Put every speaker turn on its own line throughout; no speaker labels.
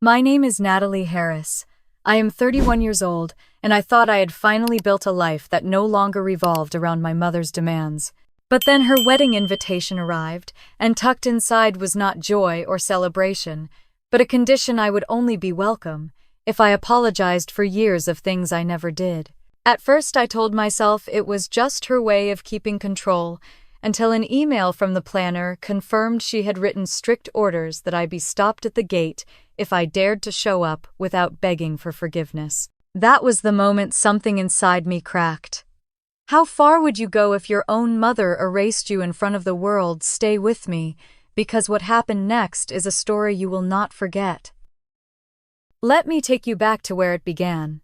My name is Natalie Harris. I am 31 years old, and I thought I had finally built a life that no longer revolved around my mother's demands. But then her wedding invitation arrived, and tucked inside was not joy or celebration, but a condition I would only be welcome if I apologized for years of things I never did. At first I told myself it was just her way of keeping control, until an email from the planner confirmed she had written strict orders that I be stopped at the gate if I dared to show up without begging for forgiveness. That was the moment something inside me cracked. How far would you go if your own mother erased you in front of the world? Stay with me, because what happened next is a story you will not forget. Let me take you back to where it began.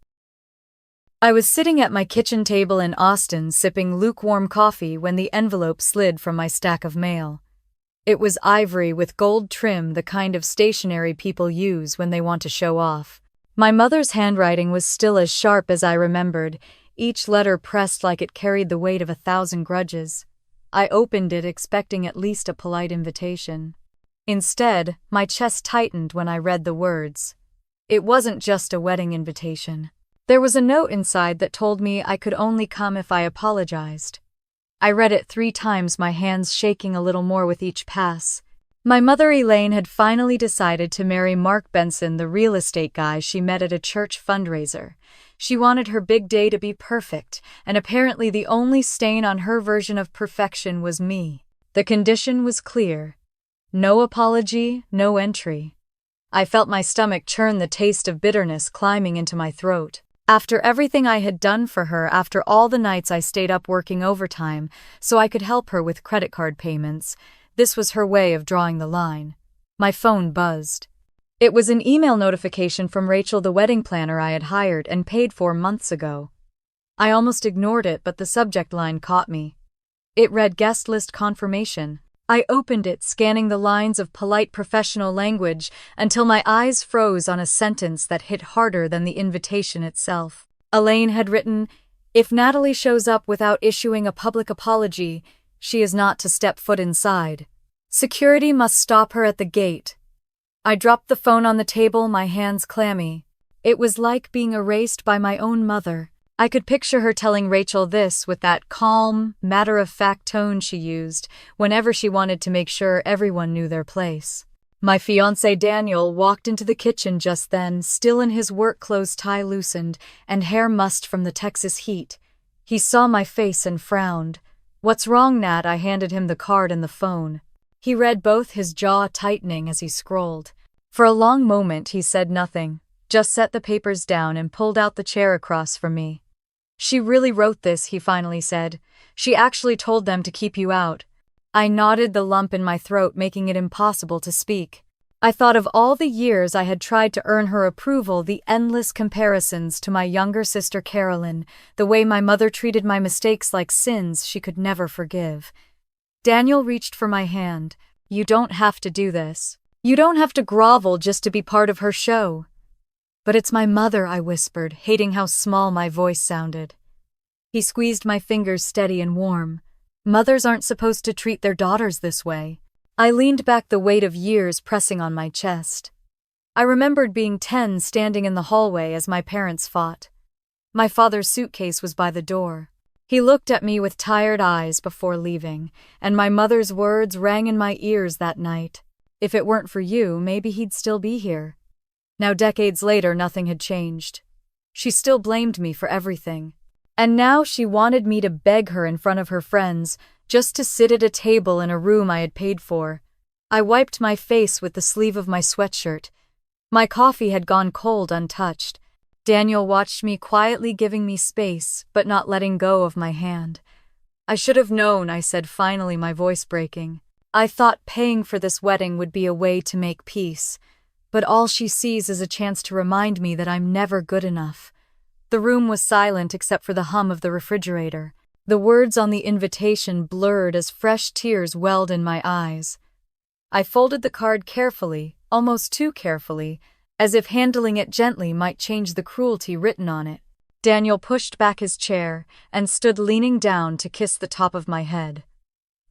I was sitting at my kitchen table in Austin sipping lukewarm coffee when the envelope slid from my stack of mail. It was ivory with gold trim, the kind of stationery people use when they want to show off. My mother's handwriting was still as sharp as I remembered, each letter pressed like it carried the weight of 1,000 grudges. I opened it expecting at least a polite invitation. Instead, my chest tightened when I read the words. It wasn't just a wedding invitation. There was a note inside that told me I could only come if I apologized. I read it 3 times, my hands shaking a little more with each pass. My mother Elaine had finally decided to marry Mark Benson, the real estate guy she met at a church fundraiser. She wanted her big day to be perfect, and apparently the only stain on her version of perfection was me. The condition was clear. No apology, no entry. I felt my stomach churn, the taste of bitterness climbing into my throat. After everything I had done for her, after all the nights I stayed up working overtime so I could help her with credit card payments, this was her way of drawing the line. My phone buzzed. It was an email notification from Rachel, the wedding planner I had hired and paid for months ago. I almost ignored it, but the subject line caught me. It read guest list confirmation. I opened it, scanning the lines of polite professional language until my eyes froze on a sentence that hit harder than the invitation itself. Elaine had written, "If Natalie shows up without issuing a public apology, she is not to step foot inside. Security must stop her at the gate." I dropped the phone on the table, my hands clammy. It was like being erased by my own mother. I could picture her telling Rachel this with that calm, matter-of-fact tone she used whenever she wanted to make sure everyone knew their place. My fiancé Daniel walked into the kitchen just then, still in his work clothes, tie loosened, and hair mussed from the Texas heat. He saw my face and frowned. "What's wrong, Nat?" I handed him the card and the phone. He read both, his jaw tightening as he scrolled. For a long moment he said nothing, just set the papers down and pulled out the chair across from me. "She really wrote this," he finally said. "She actually told them to keep you out." I nodded, the lump in my throat making it impossible to speak. I thought of all the years I had tried to earn her approval, the endless comparisons to my younger sister Carolyn, the way my mother treated my mistakes like sins she could never forgive. Daniel reached for my hand. "You don't have to do this. You don't have to grovel just to be part of her show." "But it's my mother," I whispered, hating how small my voice sounded. He squeezed my fingers steady and warm. "Mothers aren't supposed to treat their daughters this way." I leaned back, the weight of years pressing on my chest. I remembered being 10, standing in the hallway as my parents fought. My father's suitcase was by the door. He looked at me with tired eyes before leaving, and my mother's words rang in my ears that night. "If it weren't for you, maybe he'd still be here." Now, decades later, nothing had changed. She still blamed me for everything. And now she wanted me to beg her in front of her friends, just to sit at a table in a room I had paid for. I wiped my face with the sleeve of my sweatshirt. My coffee had gone cold untouched. Daniel watched me quietly, giving me space, but not letting go of my hand. "I should have known," I said, finally, my voice breaking. "I thought paying for this wedding would be a way to make peace. But all she sees is a chance to remind me that I'm never good enough." The room was silent except for the hum of the refrigerator. The words on the invitation blurred as fresh tears welled in my eyes. I folded the card carefully, almost too carefully, as if handling it gently might change the cruelty written on it. Daniel pushed back his chair and stood leaning down to kiss the top of my head.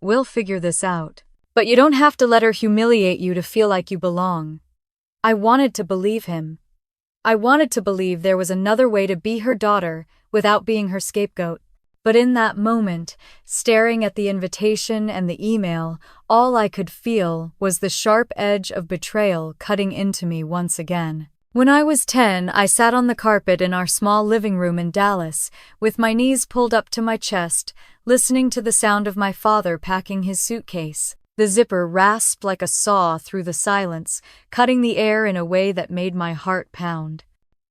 "We'll figure this out. But you don't have to let her humiliate you to feel like you belong." I wanted to believe him. I wanted to believe there was another way to be her daughter without being her scapegoat. But in that moment, staring at the invitation and the email, all I could feel was the sharp edge of betrayal cutting into me once again. When I was 10, I sat on the carpet in our small living room in Dallas, with my knees pulled up to my chest, listening to the sound of my father packing his suitcase. The zipper rasped like a saw through the silence, cutting the air in a way that made my heart pound.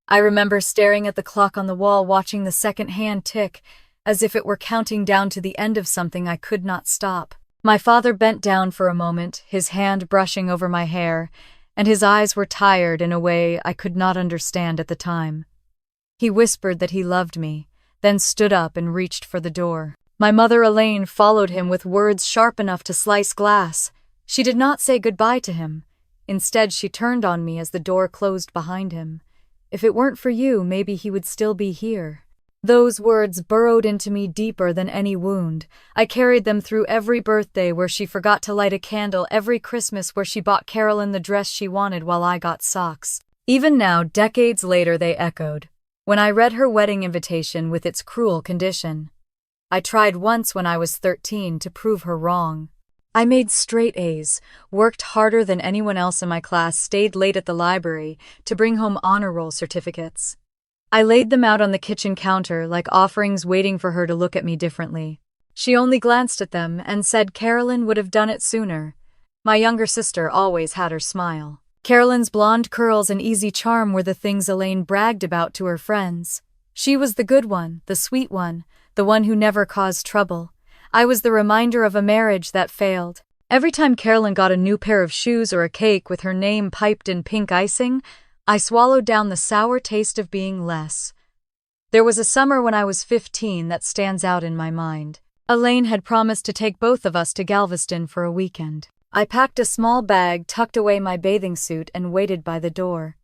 I remember staring at the clock on the wall, watching the second hand tick, as if it were counting down to the end of something I could not stop. My father bent down for a moment, his hand brushing over my hair, and his eyes were tired in a way I could not understand at the time. He whispered that he loved me, then stood up and reached for the door. My mother Elaine followed him with words sharp enough to slice glass. She did not say goodbye to him. Instead, she turned on me as the door closed behind him. If it weren't for you, maybe he would still be here. Those words burrowed into me deeper than any wound. I carried them through every birthday where she forgot to light a candle, every Christmas where she bought Carolyn the dress she wanted while I got socks. Even now, decades later, they echoed. When I read her wedding invitation with its cruel condition. I tried once when I was 13 to prove her wrong. I made straight A's, worked harder than anyone else in my class, stayed late at the library to bring home honor roll certificates. I laid them out on the kitchen counter like offerings, waiting for her to look at me differently. She only glanced at them and said Carolyn would have done it sooner. My younger sister always had her smile. Carolyn's blonde curls and easy charm were the things Elaine bragged about to her friends. She was the good one, the sweet one, the one who never caused trouble. I was the reminder of a marriage that failed. Every time Carolyn got a new pair of shoes or a cake with her name piped in pink icing, I swallowed down the sour taste of being less. There was a summer when I was 15 that stands out in my mind. Elaine had promised to take both of us to Galveston for a weekend. I packed a small bag, tucked away my bathing suit, and waited by the door.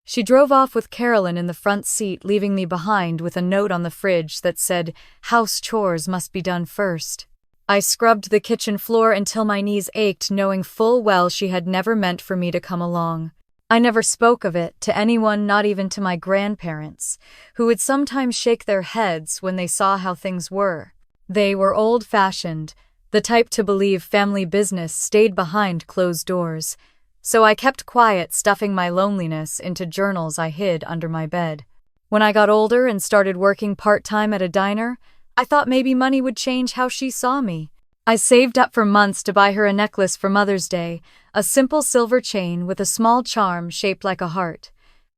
She drove off with Carolyn in the front seat, leaving me behind with a note on the fridge that said, "House chores must be done first." I scrubbed the kitchen floor until my knees ached, knowing full well she had never meant for me to come along. I never spoke of it to anyone, not even to my grandparents, who would sometimes shake their heads when they saw how things were. They were old-fashioned, the type to believe family business stayed behind closed doors. So I kept quiet, stuffing my loneliness into journals I hid under my bed. When I got older and started working part-time at a diner, I thought maybe money would change how she saw me. I saved up for months to buy her a necklace for Mother's Day, a simple silver chain with a small charm shaped like a heart.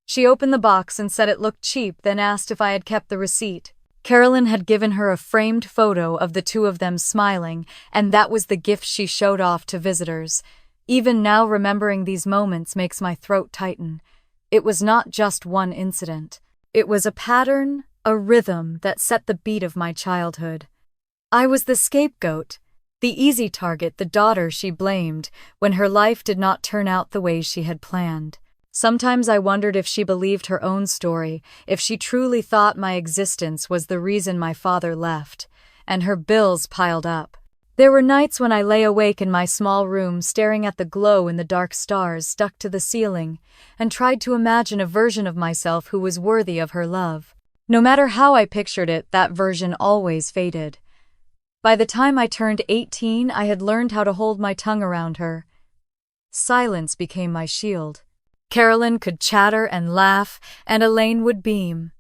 She opened the box and said it looked cheap, then asked if I had kept the receipt. Carolyn had given her a framed photo of the two of them smiling, and that was the gift she showed off to visitors. Even now, remembering these moments makes my throat tighten. It was not just one incident. It was a pattern, a rhythm that set the beat of my childhood. I was the scapegoat, the easy target, the daughter she blamed when her life did not turn out the way she had planned. Sometimes I wondered if she believed her own story, if she truly thought my existence was the reason my father left, and her bills piled up. There were nights when I lay awake in my small room, staring at the glow in the dark stars stuck to the ceiling, and tried to imagine a version of myself who was worthy of her love. No matter how I pictured it, that version always faded. By the time I turned 18, I had learned how to hold my tongue around her. Silence became my shield. Carolyn could chatter and laugh, and Elaine would beam.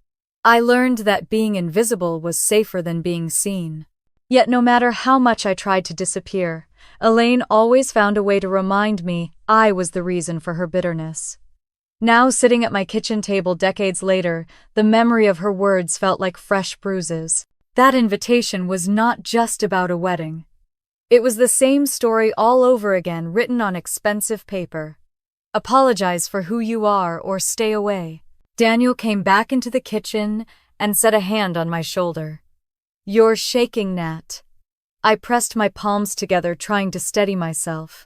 I learned that being invisible was safer than being seen. Yet no matter how much I tried to disappear, Elaine always found a way to remind me I was the reason for her bitterness. Now, sitting at my kitchen table decades later, the memory of her words felt like fresh bruises. That invitation was not just about a wedding. It was the same story all over again, written on expensive paper. Apologize for who you are or stay away. Daniel came back into the kitchen and set a hand on my shoulder. You're shaking, Nat. I pressed my palms together, trying to steady myself.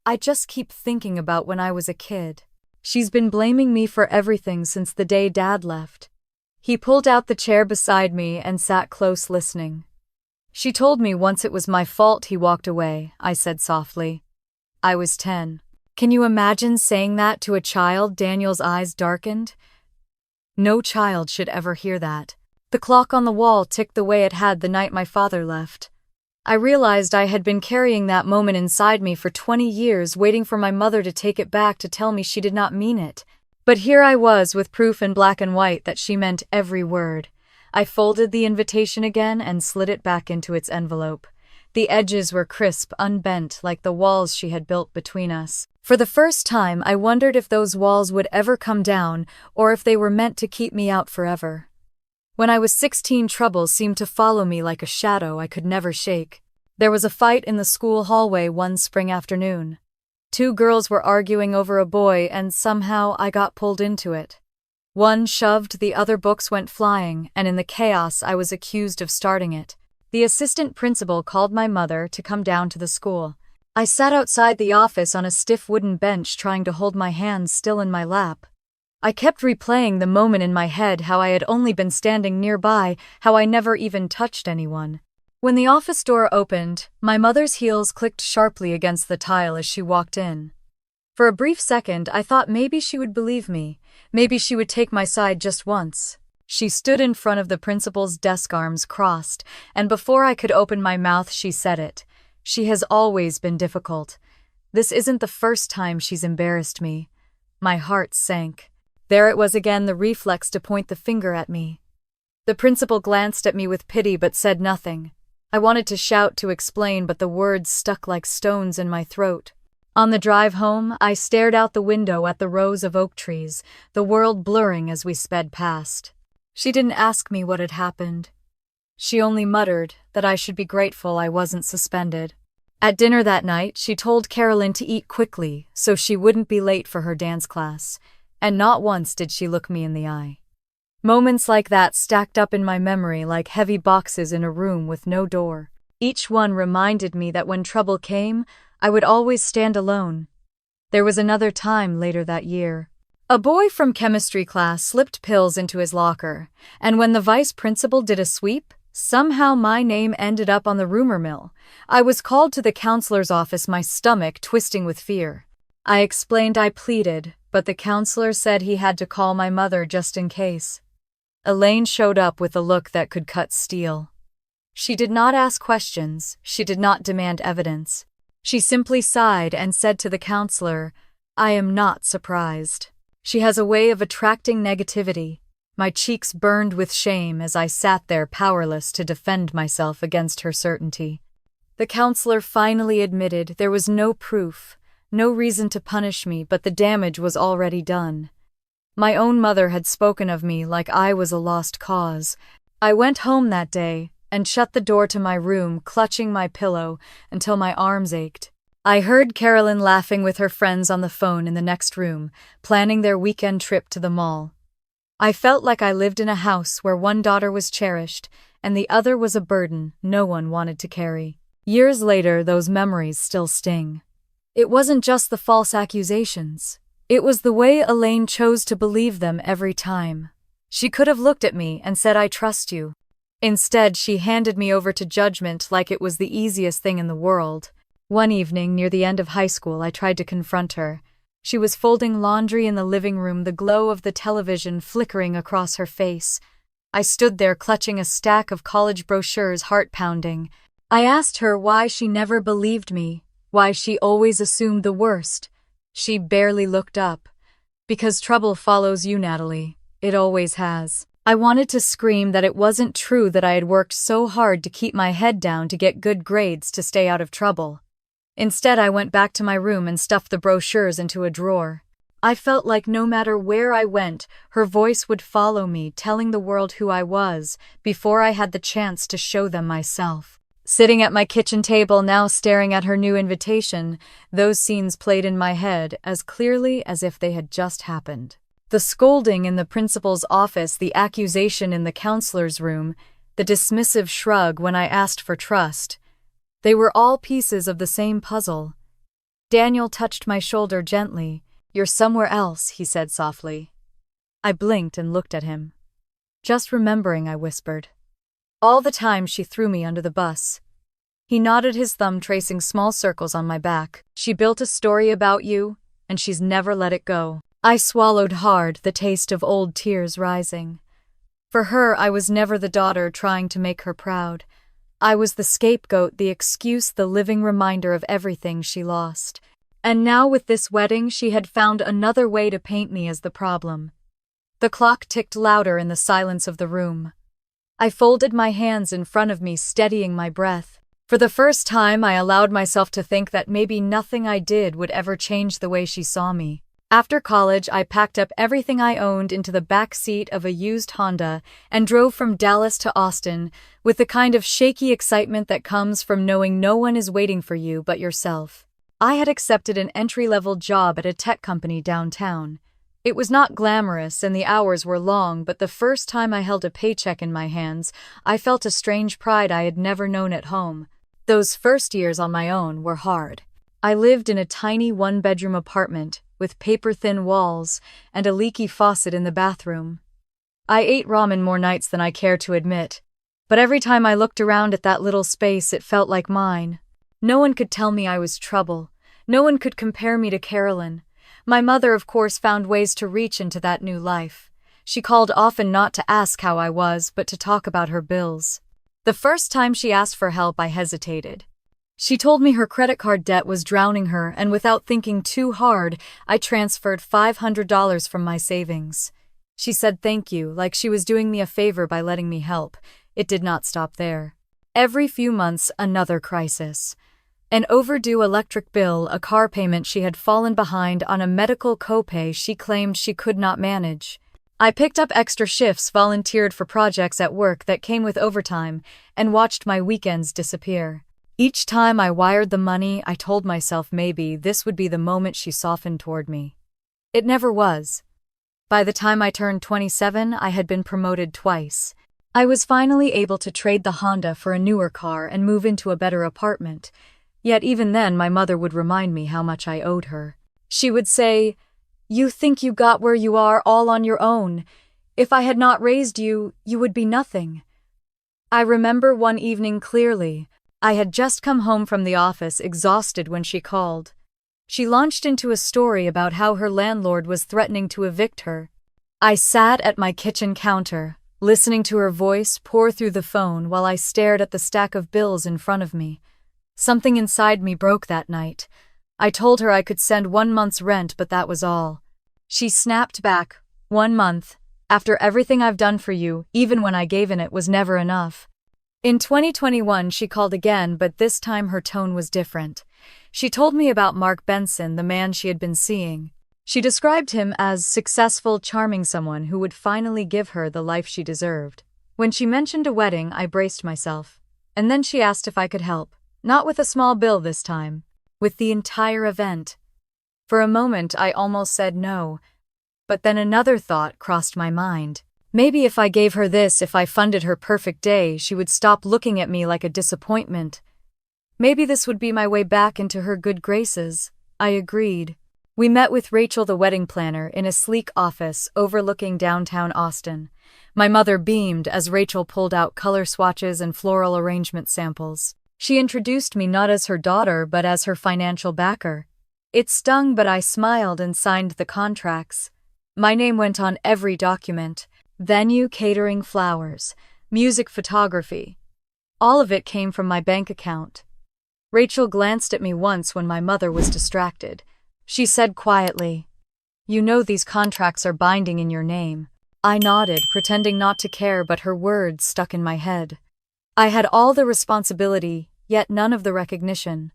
I just keep thinking about when I was a kid. She's been blaming me for everything since the day Dad left. He pulled out the chair beside me and sat close, listening. She told me once it was my fault he walked away, I said softly. I was 10. Can you imagine saying that to a child? Daniel's eyes darkened. No child should ever hear that. The clock on the wall ticked the way it had the night my father left. I realized I had been carrying that moment inside me for 20 years, waiting for my mother to take it back to tell me she did not mean it. But here I was with proof in black and white that she meant every word. I folded the invitation again and slid it back into its envelope. The edges were crisp, unbent, like the walls she had built between us. For the first time, I wondered if those walls would ever come down, or if they were meant to keep me out forever. When I was 16, trouble seemed to follow me like a shadow I could never shake. There was a fight in the school hallway one spring afternoon. 2 girls were arguing over a boy, and somehow I got pulled into it. One shoved, the other books went flying, and in the chaos I was accused of starting it. The assistant principal called my mother to come down to the school. I sat outside the office on a stiff wooden bench trying to hold my hands still in my lap. I kept replaying the moment in my head, how I had only been standing nearby, how I never even touched anyone. When the office door opened, my mother's heels clicked sharply against the tile as she walked in. For a brief second, I thought maybe she would believe me. Maybe she would take my side just once. She stood in front of the principal's desk, arms crossed, and before I could open my mouth, she said it. She has always been difficult. This isn't the first time she's embarrassed me. My heart sank. There it was again, the reflex to point the finger at me. The principal glanced at me with pity but said nothing. I wanted to shout, to explain, but the words stuck like stones in my throat. On the drive home, I stared out the window at the rows of oak trees, the world blurring as we sped past. She didn't ask me what had happened. She only muttered that I should be grateful I wasn't suspended. At dinner that night, she told Carolyn to eat quickly so she wouldn't be late for her dance class, and not once did she look me in the eye. Moments like that stacked up in my memory like heavy boxes in a room with no door. Each one reminded me that when trouble came, I would always stand alone. There was another time later that year. A boy from chemistry class slipped pills into his locker, and when the vice principal did a sweep, somehow my name ended up on the rumor mill. I was called to the counselor's office, my stomach twisting with fear. I explained, I pleaded, but the counselor said he had to call my mother just in case. Elaine showed up with a look that could cut steel. She did not ask questions, she did not demand evidence. She simply sighed and said to the counselor, "I am not surprised. She has a way of attracting negativity." My cheeks burned with shame as I sat there powerless to defend myself against her certainty. The counselor finally admitted there was no proof, no reason to punish me, but the damage was already done. My own mother had spoken of me like I was a lost cause. I went home that day and shut the door to my room, clutching my pillow until my arms ached. I heard Carolyn laughing with her friends on the phone in the next room, planning their weekend trip to the mall. I felt like I lived in a house where one daughter was cherished and the other was a burden no one wanted to carry. Years later, those memories still sting. It wasn't just the false accusations. It was the way Elaine chose to believe them every time. She could have looked at me and said, "I trust you." Instead, she handed me over to judgment like it was the easiest thing in the world. One evening, near the end of high school, I tried to confront her. She was folding laundry in the living room, the glow of the television flickering across her face. I stood there clutching a stack of college brochures, heart pounding. I asked her why she never believed me, why she always assumed the worst. She barely looked up. "Because trouble follows you, Natalie. It always has." I wanted to scream that it wasn't true, that I had worked so hard to keep my head down, to get good grades, to stay out of trouble. Instead, I went back to my room and stuffed the brochures into a drawer. I felt like no matter where I went, her voice would follow me, telling the world who I was before I had the chance to show them myself. Sitting at my kitchen table now, staring at her new invitation, those scenes played in my head as clearly as if they had just happened. The scolding in the principal's office, the accusation in the counselor's room, the dismissive shrug when I asked for trust. They were all pieces of the same puzzle. Daniel touched my shoulder gently. "You're somewhere else," he said softly. I blinked and looked at him. "Just remembering," I whispered. "All the time she threw me under the bus." He nodded, his thumb tracing small circles on my back. "She built a story about you, and she's never let it go. I swallowed hard, the taste of old tears rising. For her, I was never the daughter trying to make her proud. I was the scapegoat, the excuse, the living reminder of everything she lost. And now with this wedding, she had found another way to paint me as the problem. The clock ticked louder in the silence of the room. I folded my hands in front of me, steadying my breath. For the first time, I allowed myself to think that maybe nothing I did would ever change the way she saw me. After college, I packed up everything I owned into the back seat of a used Honda and drove from Dallas to Austin with the kind of shaky excitement that comes from knowing no one is waiting for you but yourself. I had accepted an entry-level job at a tech company downtown. It was not glamorous and the hours were long, but the first time I held a paycheck in my hands, I felt a strange pride I had never known at home. Those first years on my own were hard. I lived in a tiny one-bedroom apartment with paper-thin walls and a leaky faucet in the bathroom. I ate ramen more nights than I care to admit, but every time I looked around at that little space, it felt like mine. No one could tell me I was trouble. No one could compare me to Carolyn. My mother, of course, found ways to reach into that new life. She called often not to ask how I was, but to talk about her bills. The first time she asked for help, I hesitated. She told me her credit card debt was drowning her, and without thinking too hard, I transferred $500 from my savings. She said thank you, like she was doing me a favor by letting me help. It did not stop there. Every few months, another crisis. An overdue electric bill, a car payment she had fallen behind on, a medical copay she claimed she could not manage. I picked up extra shifts, volunteered for projects at work that came with overtime, and watched my weekends disappear. Each time I wired the money, I told myself maybe this would be the moment she softened toward me. It never was. By the time I turned 27, I had been promoted twice. I was finally able to trade the Honda for a newer car and move into a better apartment. Yet even then, my mother would remind me how much I owed her. She would say, "You think you got where you are all on your own. If I had not raised you, you would be nothing." I remember one evening clearly. I had just come home from the office, exhausted, when she called. She launched into a story about how her landlord was threatening to evict her. I sat at my kitchen counter, listening to her voice pour through the phone while I stared at the stack of bills in front of me. Something inside me broke that night. I told her I could send 1 month's rent, but that was all. She snapped back, 1 month? After everything I've done for you, even when I gave in, it was never enough. In 2021, she called again, but this time her tone was different. She told me about Mark Benson, the man she had been seeing. She described him as successful, charming, someone who would finally give her the life she deserved. When she mentioned a wedding, I braced myself. And then she asked if I could help. Not with a small bill this time, with the entire event. For a moment, I almost said no. But then another thought crossed my mind. Maybe if I gave her this, if I funded her perfect day, she would stop looking at me like a disappointment. Maybe this would be my way back into her good graces. I agreed. We met with Rachel, the wedding planner, in a sleek office overlooking downtown Austin. My mother beamed as Rachel pulled out color swatches and floral arrangement samples. She introduced me not as her daughter but as her financial backer. It stung, but I smiled and signed the contracts. My name went on every document. Venue, catering, flowers, music, photography. All of it came from my bank account. Rachel glanced at me once when my mother was distracted. She said quietly, "You know these contracts are binding in your name." I nodded, pretending not to care, but her words stuck in my head. I had all the responsibility, yet none of the recognition.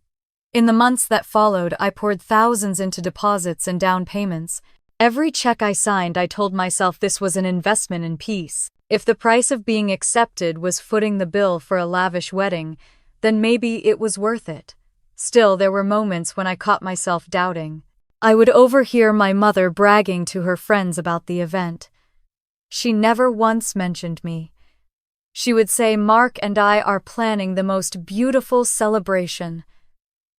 In the months that followed, I poured thousands into deposits and down payments. Every check I signed, I told myself this was an investment in peace. If the price of being accepted was footing the bill for a lavish wedding, then maybe it was worth it. Still, there were moments when I caught myself doubting. I would overhear my mother bragging to her friends about the event. She never once mentioned me. She would say, "Mark and I are planning the most beautiful celebration.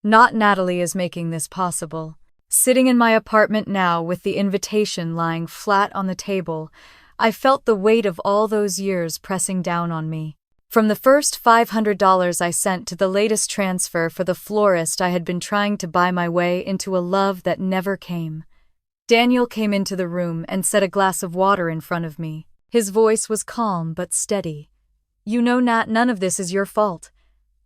Not Natalie is making this possible." Sitting in my apartment now with the invitation lying flat on the table, I felt the weight of all those years pressing down on me. From the first $500 I sent to the latest transfer for the florist, I had been trying to buy my way into a love that never came. Daniel came into the room and set a glass of water in front of me. His voice was calm but steady. "You know, Nat, none of this is your fault."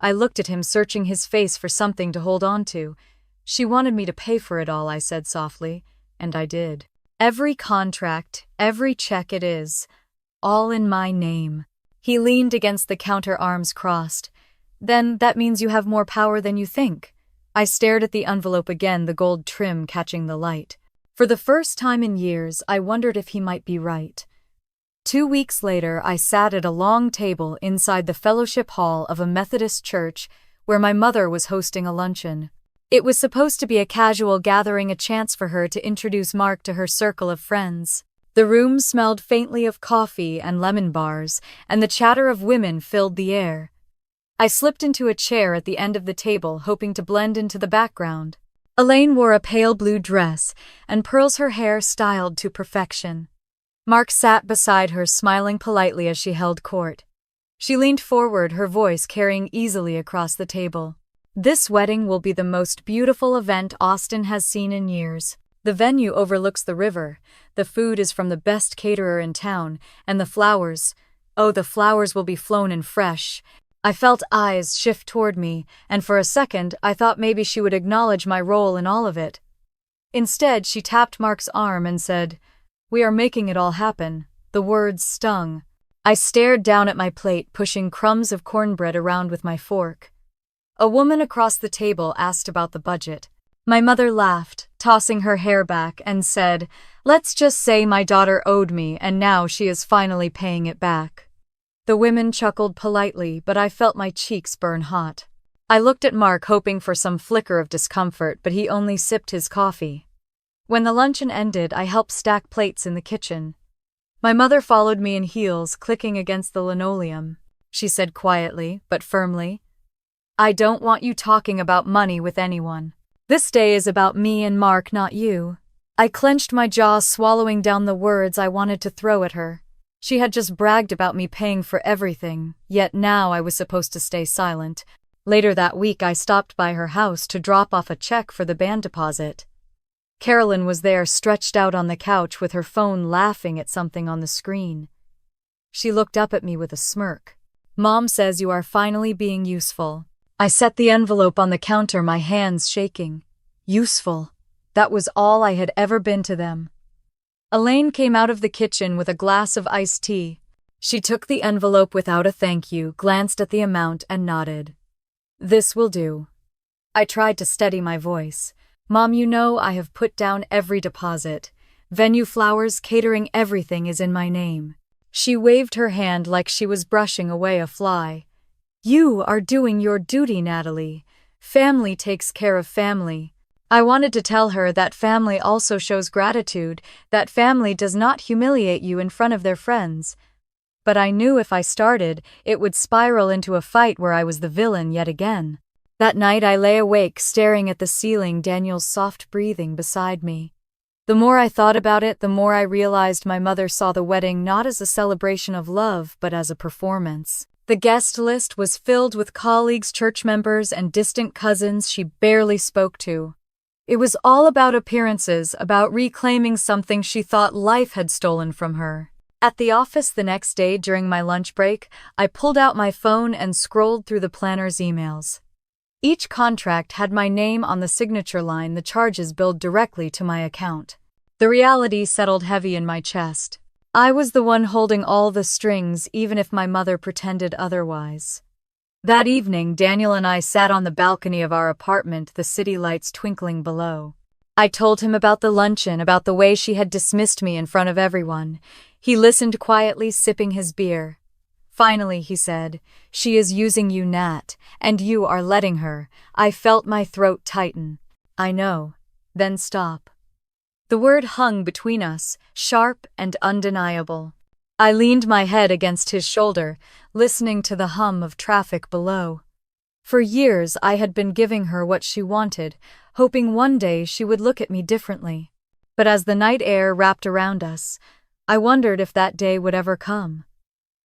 I looked at him, searching his face for something to hold on to. "She wanted me to pay for it all," I said softly, and I did. "Every contract, every check, it is all in my name." He leaned against the counter, arms crossed. "Then that means you have more power than you think." I stared at the envelope again, the gold trim catching the light. For the first time in years, I wondered if he might be right. 2 weeks later, I sat at a long table inside the fellowship hall of a Methodist church where my mother was hosting a luncheon. It was supposed to be a casual gathering, a chance for her to introduce Mark to her circle of friends. The room smelled faintly of coffee and lemon bars, and the chatter of women filled the air. I slipped into a chair at the end of the table, hoping to blend into the background. Elaine wore a pale blue dress and pearls, her hair styled to perfection. Mark sat beside her, smiling politely as she held court. She leaned forward, her voice carrying easily across the table. "This wedding will be the most beautiful event Austin has seen in years. The venue overlooks the river, the food is from the best caterer in town, and the flowers, oh, the flowers will be flown in fresh." I felt eyes shift toward me, and for a second I thought maybe she would acknowledge my role in all of it. Instead, she tapped Mark's arm and said, "We are making it all happen." The words stung. I stared down at my plate, pushing crumbs of cornbread around with my fork. A woman across the table asked about the budget. My mother laughed, tossing her hair back, and said, "Let's just say my daughter owed me, and now she is finally paying it back." The women chuckled politely, but I felt my cheeks burn hot. I looked at Mark, hoping for some flicker of discomfort, but he only sipped his coffee. When the luncheon ended, I helped stack plates in the kitchen. My mother followed me in heels, clicking against the linoleum. She said quietly, but firmly, "I don't want you talking about money with anyone. This day is about me and Mark, not you." I clenched my jaw, swallowing down the words I wanted to throw at her. She had just bragged about me paying for everything, yet now I was supposed to stay silent. Later that week, I stopped by her house to drop off a check for the band deposit. Carolyn was there, stretched out on the couch with her phone, laughing at something on the screen. She looked up at me with a smirk. "Mom says you are finally being useful." I set the envelope on the counter, my hands shaking. Useful. That was all I had ever been to them. Elaine came out of the kitchen with a glass of iced tea. She took the envelope without a thank you, glanced at the amount, and nodded. "This will do." I tried to steady my voice. "Mom, you know I have put down every deposit. Venue, flowers, catering, everything is in my name." She waved her hand like she was brushing away a fly. "You are doing your duty, Natalie. Family takes care of family." I wanted to tell her that family also shows gratitude, that family does not humiliate you in front of their friends. But I knew if I started, it would spiral into a fight where I was the villain yet again. That night I lay awake, staring at the ceiling, Daniel's soft breathing beside me. The more I thought about it, the more I realized my mother saw the wedding not as a celebration of love, but as a performance. The guest list was filled with colleagues, church members, and distant cousins she barely spoke to. It was all about appearances, about reclaiming something she thought life had stolen from her. At the office the next day during my lunch break, I pulled out my phone and scrolled through the planner's emails. Each contract had my name on the signature line, the charges billed directly to my account. The reality settled heavy in my chest. I was the one holding all the strings, even if my mother pretended otherwise. That evening, Daniel and I sat on the balcony of our apartment, the city lights twinkling below. I told him about the luncheon, about the way she had dismissed me in front of everyone. He listened quietly, sipping his beer. Finally, he said, "She is using you, Nat, and you are letting her." I felt my throat tighten. "I know." Then stop. The word hung between us, sharp and undeniable. I leaned my head against his shoulder, listening to the hum of traffic below. For years I had been giving her what she wanted, hoping one day she would look at me differently. But as the night air wrapped around us, I wondered if that day would ever come.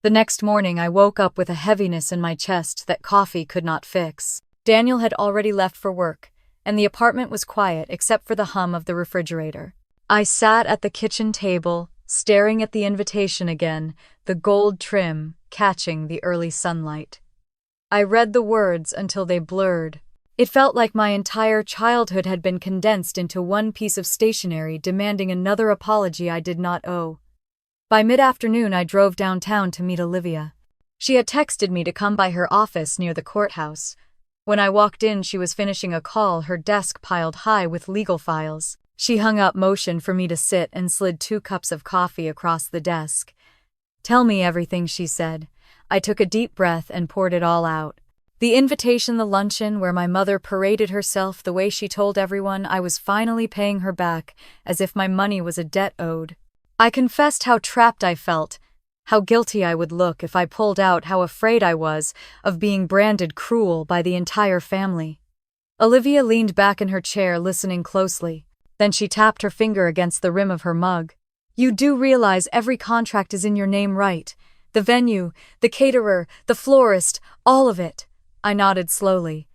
The next morning, I woke up with a heaviness in my chest that coffee could not fix. Daniel had already left for work, and the apartment was quiet except for the hum of the refrigerator. I sat at the kitchen table, staring at the invitation again, the gold trim catching the early sunlight. I read the words until they blurred. It felt like my entire childhood had been condensed into one piece of stationery demanding another apology I did not owe. By mid-afternoon, I drove downtown to meet Olivia. She had texted me to come by her office near the courthouse. When I walked in, she was finishing a call, her desk piled high with legal files. She hung up, motioned for me to sit, and slid 2 cups of coffee across the desk. "Tell me everything," she said. I took a deep breath and poured it all out. The invitation, the luncheon where my mother paraded herself, the way she told everyone I was finally paying her back as if my money was a debt owed. I confessed how trapped I felt, how guilty I would look if I pulled out, how afraid I was of being branded cruel by the entire family. Olivia leaned back in her chair, listening closely. Then she tapped her finger against the rim of her mug. "You do realize every contract is in your name, right? The venue, the caterer, the florist, all of it." I nodded slowly.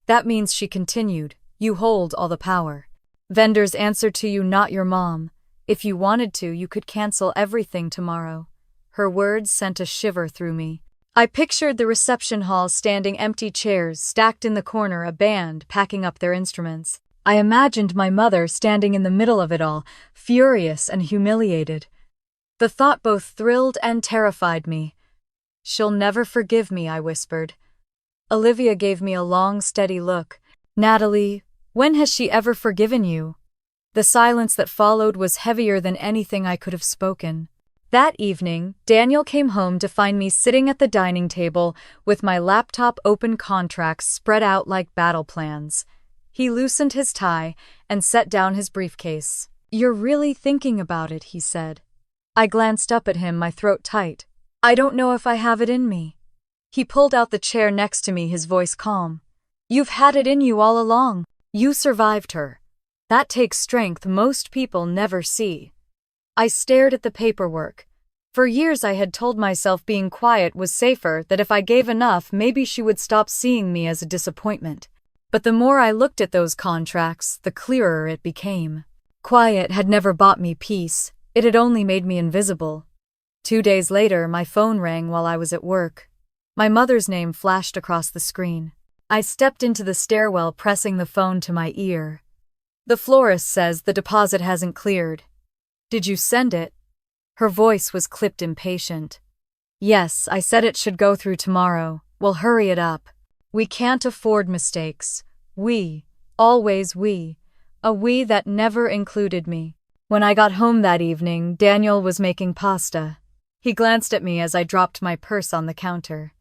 "That means," she continued, "you hold all the power. Vendors answer to you, not your mom. If you wanted to, you could cancel everything tomorrow." Her words sent a shiver through me. I pictured the reception hall, standing empty chairs stacked in the corner, a band packing up their instruments. I imagined my mother standing in the middle of it all, furious and humiliated. The thought both thrilled and terrified me. "She'll never forgive me," I whispered. Olivia gave me a long, steady look. "Natalie, when has she ever forgiven you?" The silence that followed was heavier than anything I could have spoken. That evening, Daniel came home to find me sitting at the dining table with my laptop open, contracts spread out like battle plans. He loosened his tie and set down his briefcase. "You're really thinking about it," he said. I glanced up at him, my throat tight. "I don't know if I have it in me." He pulled out the chair next to me, his voice calm. "You've had it in you all along. You survived her. That takes strength most people never see." I stared at the paperwork. For years I had told myself being quiet was safer, that if I gave enough, maybe she would stop seeing me as a disappointment. But the more I looked at those contracts, the clearer it became. Quiet had never bought me peace. It had only made me invisible. 2 days later, my phone rang while I was at work. My mother's name flashed across the screen. I stepped into the stairwell, pressing the phone to my ear. "The florist says the deposit hasn't cleared. Did you send it?" Her voice was clipped, impatient. "Yes, I said it should go through tomorrow. Well, hurry it up. We can't afford mistakes. We, always we. A we that never included me." When I got home that evening, Daniel was making pasta. He glanced at me as I dropped my purse on the counter.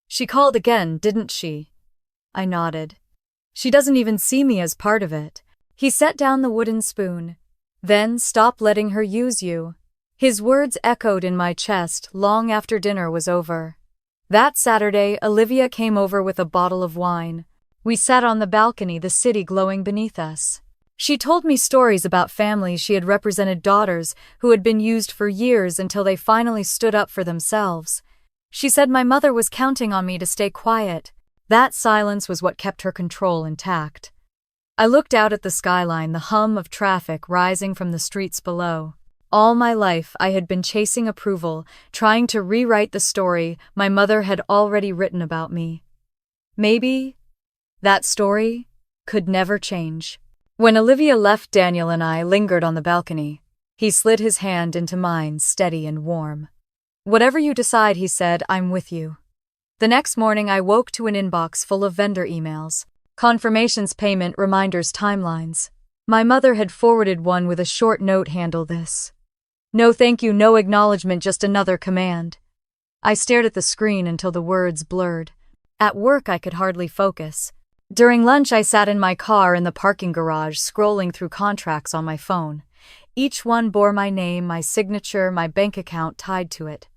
"She called again, didn't she?" I nodded. "She doesn't even see me as part of it." He set down the wooden spoon. "Then stop letting her use you." His words echoed in my chest long after dinner was over. That Saturday, Olivia came over with a bottle of wine. We sat on the balcony, the city glowing beneath us. She told me stories about families she had represented, daughters who had been used for years until they finally stood up for themselves. She said my mother was counting on me to stay quiet. That silence was what kept her control intact. I looked out at the skyline, the hum of traffic rising from the streets below. All my life I had been chasing approval, trying to rewrite the story my mother had already written about me. Maybe that story could never change. When Olivia left, Daniel and I lingered on the balcony. He slid his hand into mine, steady and warm. "Whatever you decide," he said, "I'm with you." The next morning I woke to an inbox full of vendor emails. Confirmations, payment, reminders, timelines. My mother had forwarded one with a short note: "Handle this." No thank you, no acknowledgement, just another command. I stared at the screen until the words blurred. At work I could hardly focus. During lunch I sat in my car in the parking garage, scrolling through contracts on my phone. Each one bore my name, my signature, my bank account tied to it.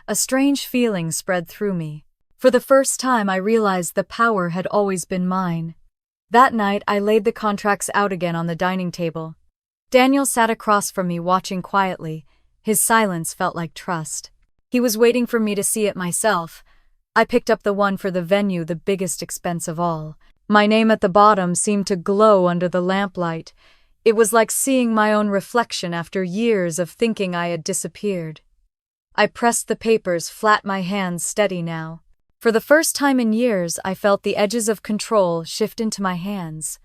A strange feeling spread through me. For the first time I realized the power had always been mine. That night I laid the contracts out again on the dining table. Daniel sat across from me, watching quietly. His silence felt like trust. He was waiting for me to see it myself. I picked up the one for the venue, the biggest expense of all. My name at the bottom seemed to glow under the lamplight. It was like seeing my own reflection after years of thinking I had disappeared. I pressed the papers flat, my hands steady now. For the first time in years, I felt the edges of control shift into my hands.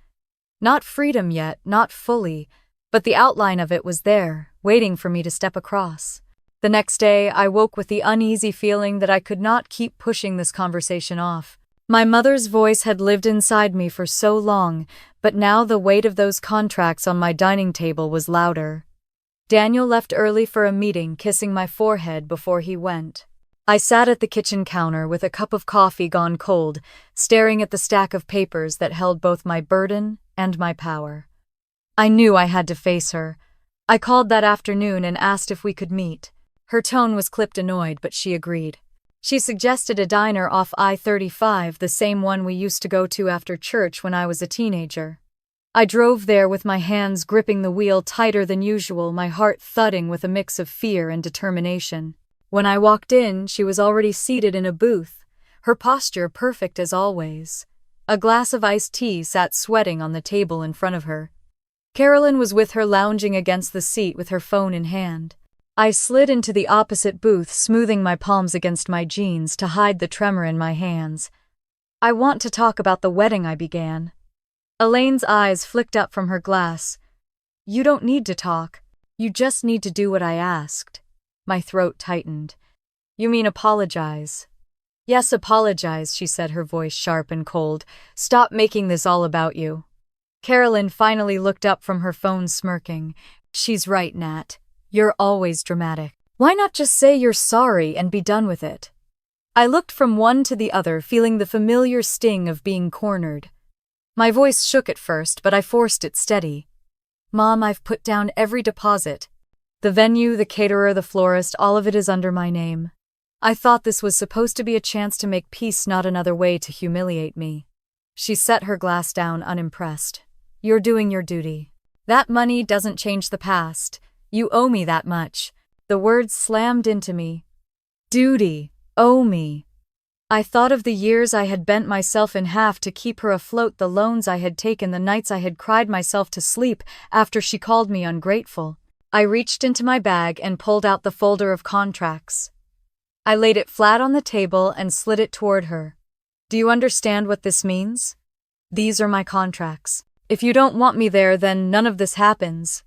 Not freedom yet, not fully, but the outline of it was there, waiting for me to step across. The next day, I woke with the uneasy feeling that I could not keep pushing this conversation off. My mother's voice had lived inside me for so long, but now the weight of those contracts on my dining table was louder. Daniel left early for a meeting, kissing my forehead before he went. I sat at the kitchen counter with a cup of coffee gone cold, staring at the stack of papers that held both my burden and my power. I knew I had to face her. I called that afternoon and asked if we could meet. Her tone was clipped annoyed, but she agreed. She suggested a diner off I-35, the same one we used to go to after church when I was a teenager. I drove there with my hands gripping the wheel tighter than usual, my heart thudding with a mix of fear and determination. When I walked in, she was already seated in a booth, her posture perfect as always. A glass of iced tea sat sweating on the table in front of her. Carolyn was with her, lounging against the seat with her phone in hand. I slid into the opposite booth, smoothing my palms against my jeans to hide the tremor in my hands. "I want to talk about the wedding," I began. Elaine's eyes flicked up from her glass. "You don't need to talk. You just need to do what I asked." My throat tightened. "You mean apologize?" "Yes, apologize," she said, her voice sharp and cold. "Stop making this all about you." Carolyn finally looked up from her phone, smirking. "She's right, Nat. You're always dramatic. Why not just say you're sorry and be done with it?" I looked from one to the other, feeling the familiar sting of being cornered. My voice shook at first, but I forced it steady. "Mom, I've put down every deposit. The venue, the caterer, the florist, all of it is under my name. I thought this was supposed to be a chance to make peace, not another way to humiliate me." She set her glass down, unimpressed. "You're doing your duty. That money doesn't change the past. You owe me that much." The words slammed into me. Duty, owe me. I thought of the years I had bent myself in half to keep her afloat, the loans I had taken, the nights I had cried myself to sleep after she called me ungrateful. I reached into my bag and pulled out the folder of contracts. I laid it flat on the table and slid it toward her. "Do you understand what this means? These are my contracts. If you don't want me there, then none of this happens."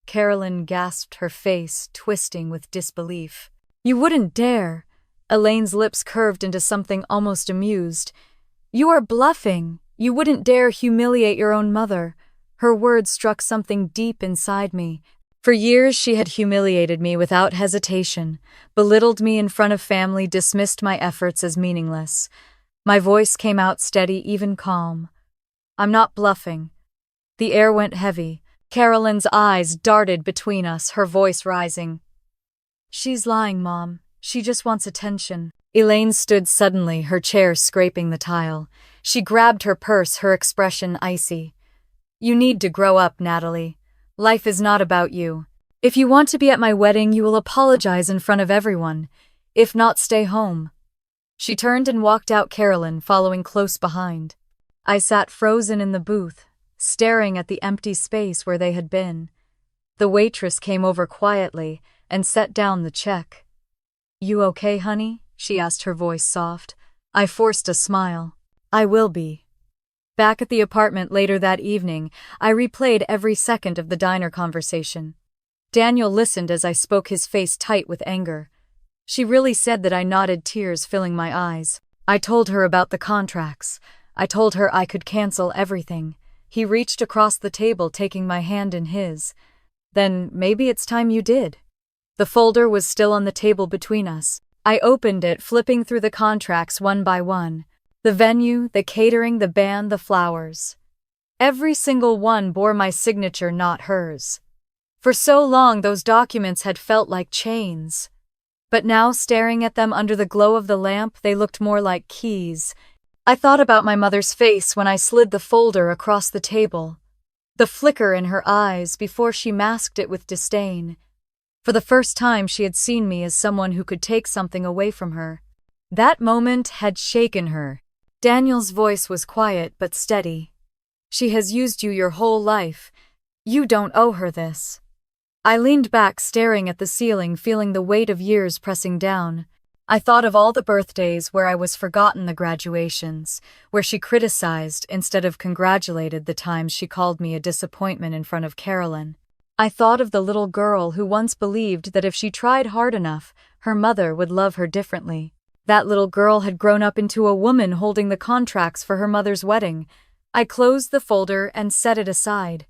Carolyn gasped, her face twisting with disbelief. "You wouldn't dare." Elaine's lips curved into something almost amused. "You are bluffing. You wouldn't dare humiliate your own mother." Her words struck something deep inside me. For years she had humiliated me without hesitation, belittled me in front of family, dismissed my efforts as meaningless. My voice came out steady, even calm. "I'm not bluffing." The air went heavy. Carolyn's eyes darted between us, her voice rising. "She's lying, Mom. She just wants attention." Elaine stood suddenly, her chair scraping the tile. She grabbed her purse, her expression icy. "You need to grow up, Natalie. Life is not about you. If you want to be at my wedding, you will apologize in front of everyone. If not, stay home." She turned and walked out, Carolyn following close behind. I sat frozen in the booth, staring at the empty space where they had been. The waitress came over quietly and set down the check. "You okay, honey?" she asked, her voice soft. I forced a smile. "I will be." Back at the apartment later that evening, I replayed every second of the diner conversation. Daniel listened as I spoke, his face tight with anger. She really said that? I nodded, tears filling my eyes. I told her about the contracts. I told her I could cancel everything. He reached across the table, taking my hand in his. "Then maybe it's time you did." The folder was still on the table between us. I opened it, flipping through the contracts one by one. The venue, the catering, the band, the flowers. Every single one bore my signature, not hers. For so long, those documents had felt like chains. But now, staring at them under the glow of the lamp, they looked more like keys. I thought about my mother's face when I slid the folder across the table. The flicker in her eyes before she masked it with disdain. For the first time, she had seen me as someone who could take something away from her. That moment had shaken her. Daniel's voice was quiet but steady. She has used you your whole life. You don't owe her this. I leaned back, staring at the ceiling, feeling the weight of years pressing down. I thought of all the birthdays where I was forgotten, the graduations, where she criticized instead of congratulated, the times she called me a disappointment in front of Carolyn. I thought of the little girl who once believed that if she tried hard enough, her mother would love her differently. That little girl had grown up into a woman holding the contracts for her mother's wedding. I closed the folder and set it aside.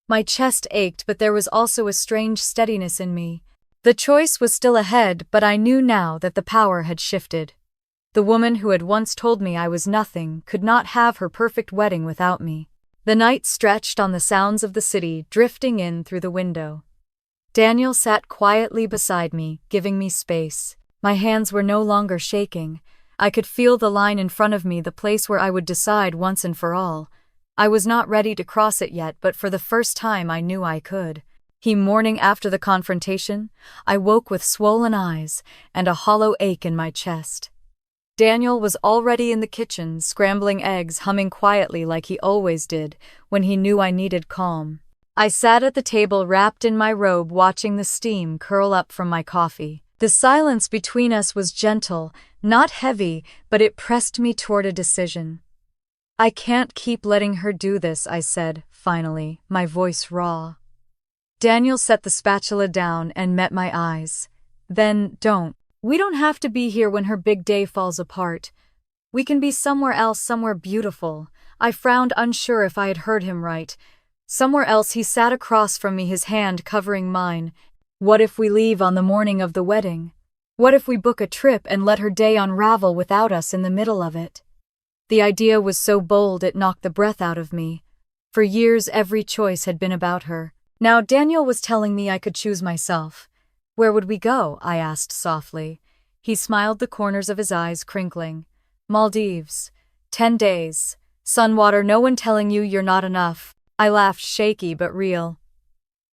My chest ached, but there was also a strange steadiness in me. The choice was still ahead, but I knew now that the power had shifted. The woman who had once told me I was nothing could not have her perfect wedding without me. The night stretched on, the sounds of the city drifting in through the window. Daniel sat quietly beside me, giving me space. My hands were no longer shaking. I could feel the line in front of me, the place where I would decide once and for all. I was not ready to cross it yet, but for the first time I knew I could. Morning after the confrontation, I woke with swollen eyes and a hollow ache in my chest. Daniel was already in the kitchen, scrambling eggs, humming quietly like he always did when he knew I needed calm. I sat at the table wrapped in my robe, watching the steam curl up from my coffee. The silence between us was gentle, not heavy, but it pressed me toward a decision. I can't keep letting her do this, I said, finally, my voice raw. Daniel set the spatula down and met my eyes. Then, we don't have to be here when her big day falls apart. We can be somewhere else, somewhere beautiful. I frowned, unsure if I had heard him right. Somewhere else. He sat across from me, his hand covering mine. What if we leave on the morning of the wedding? What if we book a trip and let her day unravel without us in the middle of it? The idea was so bold it knocked the breath out of me. For years every choice had been about her. Now Daniel was telling me I could choose myself. Where would we go? I asked softly. He smiled, the corners of his eyes crinkling. Maldives. 10 days. Sunwater, no one telling you you're not enough. I laughed, shaky but real.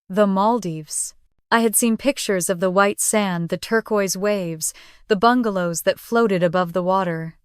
The Maldives. I had seen pictures of the white sand, the turquoise waves, the bungalows that floated above the water.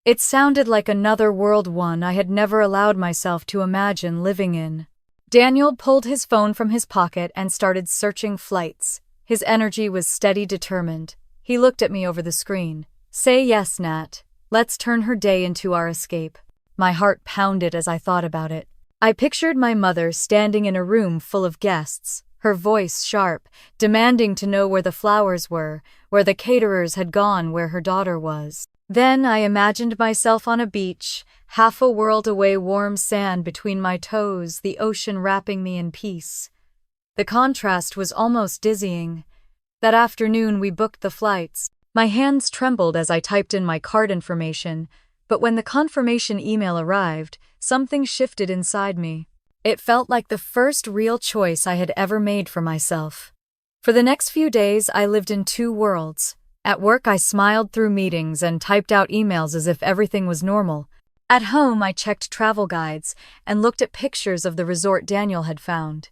It sounded like another world, one I had never allowed myself to imagine living in. Daniel pulled his phone from his pocket and started searching flights. His energy was steady, determined. He looked at me over the screen. Say yes, Nat. Let's turn her day into our escape. My heart pounded as I thought about it. I pictured my mother standing in a room full of guests, her voice sharp, demanding to know where the flowers were, where the caterers had gone, where her daughter was. Then I imagined myself on a beach, half a world away, warm sand between my toes, the ocean wrapping me in peace. The contrast was almost dizzying. That afternoon we booked the flights. My hands trembled as I typed in my card information, but when the confirmation email arrived, something shifted inside me. It felt like the first real choice I had ever made for myself. For the next few days, I lived in two worlds. At work, I smiled through meetings and typed out emails as if everything was normal. At home, I checked travel guides and looked at pictures of the resort Daniel had found.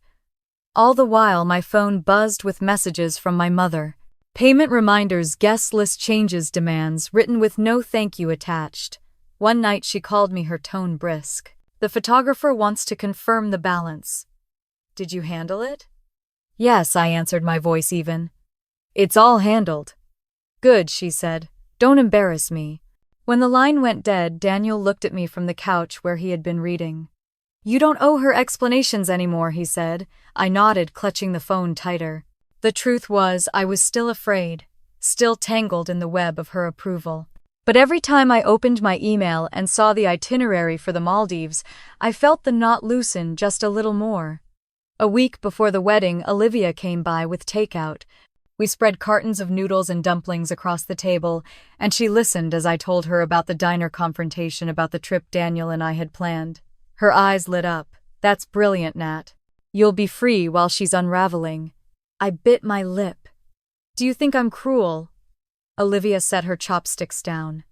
All the while, my phone buzzed with messages from my mother. Payment reminders, guest list changes, demands, written with no thank you attached. One night she called me, her tone brisk. The photographer wants to confirm the balance. Did you handle it? Yes, I answered, my voice even. It's all handled. Good, she said. Don't embarrass me. When the line went dead, Daniel looked at me from the couch where he had been reading. You don't owe her explanations anymore, he said. I nodded, clutching the phone tighter. The truth was, I was still afraid, still tangled in the web of her approval. But every time I opened my email and saw the itinerary for the Maldives, I felt the knot loosen just a little more. A week before the wedding, Olivia came by with takeout. We spread cartons of noodles and dumplings across the table, and she listened as I told her about the diner confrontation, about the trip Daniel and I had planned. Her eyes lit up. That's brilliant, Nat. You'll be free while she's unraveling. I bit my lip. Do you think I'm cruel? Olivia set her chopsticks down.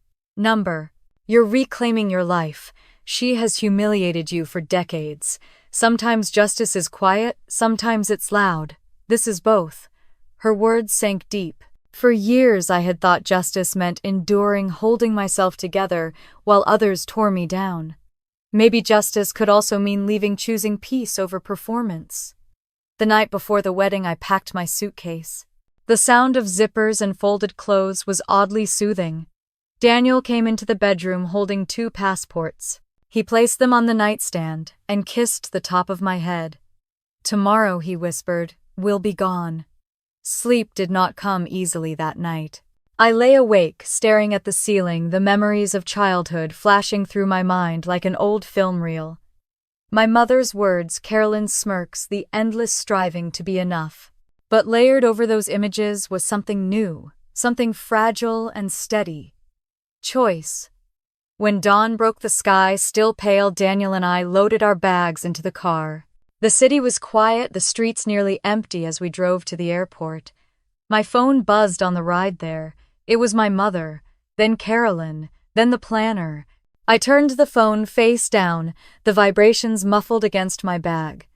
You're reclaiming your life. She has humiliated you for decades. Sometimes justice is quiet, sometimes it's loud. This is both. Her words sank deep. For years I had thought justice meant enduring, holding myself together while others tore me down. Maybe justice could also mean leaving, choosing peace over performance. The night before the wedding, I packed my suitcase. The sound of zippers and folded clothes was oddly soothing. Daniel came into the bedroom holding 2 passports. He placed them on the nightstand and kissed the top of my head. "Tomorrow," he whispered, "we'll be gone." Sleep did not come easily that night. I lay awake, staring at the ceiling, the memories of childhood flashing through my mind like an old film reel. My mother's words, Carolyn's smirks, the endless striving to be enough. But layered over those images was something new, something fragile and steady. Choice. When dawn broke the sky, still pale, Daniel and I loaded our bags into the car. The city was quiet, the streets nearly empty as we drove to the airport. My phone buzzed on the ride there. It was my mother, then Carolyn, then the planner. I turned the phone face down, the vibrations muffled against my bag.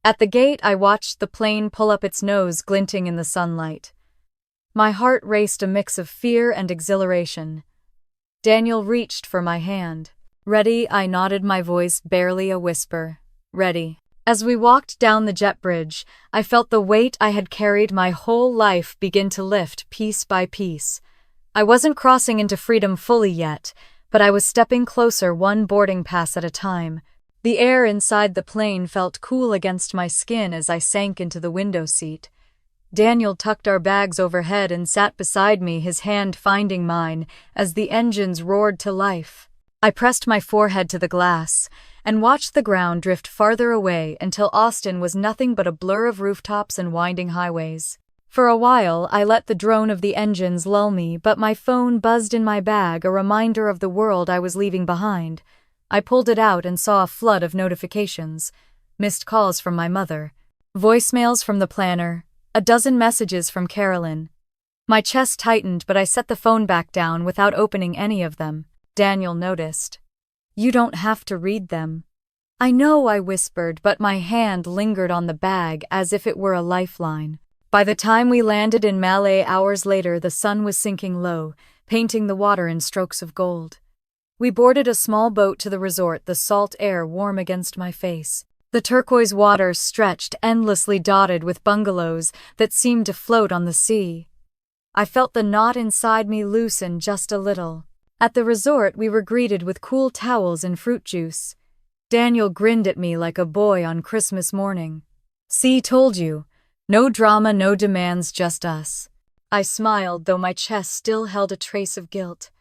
At the gate, I watched the plane pull up its nose, glinting in the sunlight. My heart raced, a mix of fear and exhilaration. Daniel reached for my hand. "Ready?" I nodded, my voice barely a whisper. "Ready." As we walked down the jet bridge, I felt the weight I had carried my whole life begin to lift piece by piece. I wasn't crossing into freedom fully yet, but I was stepping closer, one boarding pass at a time. The air inside the plane felt cool against my skin as I sank into the window seat. Daniel tucked our bags overhead and sat beside me, his hand finding mine as the engines roared to life. I pressed my forehead to the glass and watched the ground drift farther away until Austin was nothing but a blur of rooftops and winding highways. For a while, I let the drone of the engines lull me, but my phone buzzed in my bag, a reminder of the world I was leaving behind. I pulled it out and saw a flood of notifications. Missed calls from my mother, voicemails from the planner, a dozen messages from Carolyn. My chest tightened, but I set the phone back down without opening any of them. Daniel noticed. "You don't have to read them." "I know," I whispered, but my hand lingered on the bag as if it were a lifeline. By the time we landed in Malé hours later, the sun was sinking low, painting the water in strokes of gold. We boarded a small boat to the resort, the salt air warm against my face. The turquoise water stretched endlessly, dotted with bungalows that seemed to float on the sea. I felt the knot inside me loosen just a little. At the resort, we were greeted with cool towels and fruit juice. Daniel grinned at me like a boy on Christmas morning. "See, told you. No drama, no demands, just us." I smiled, though my chest still held a trace of guilt.